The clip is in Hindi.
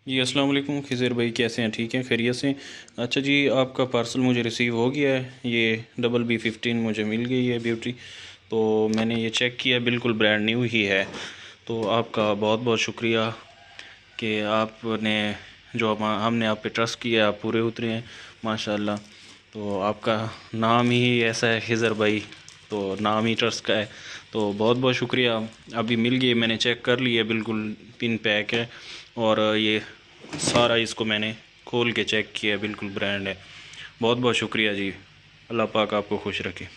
जी अस्सलाम वालेकुम खिज़र भाई, कैसे हैं? ठीक हैं, खैरियत से? अच्छा जी, आपका पार्सल मुझे रिसीव हो गया है। ये डबल B15 मुझे मिल गई है ब्यूटी। तो मैंने ये चेक किया, बिल्कुल ब्रांड न्यू ही है। तो आपका बहुत बहुत शुक्रिया कि आपने जो हमने आप पे ट्रस्ट किया, आप पूरे उतरे हैं माशाल्लाह। तो आपका नाम ही ऐसा है खिज़र भाई, तो नाम ही ट्रस्ट का है। तो बहुत बहुत शुक्रिया। अभी मिल गई, मैंने चेक कर लिया, बिल्कुल पिन पैक है। और ये सारा इसको मैंने खोल के चेक किया, बिल्कुल ब्रांड है। बहुत बहुत शुक्रिया जी। अल्लाह पाक आपको खुश रखे।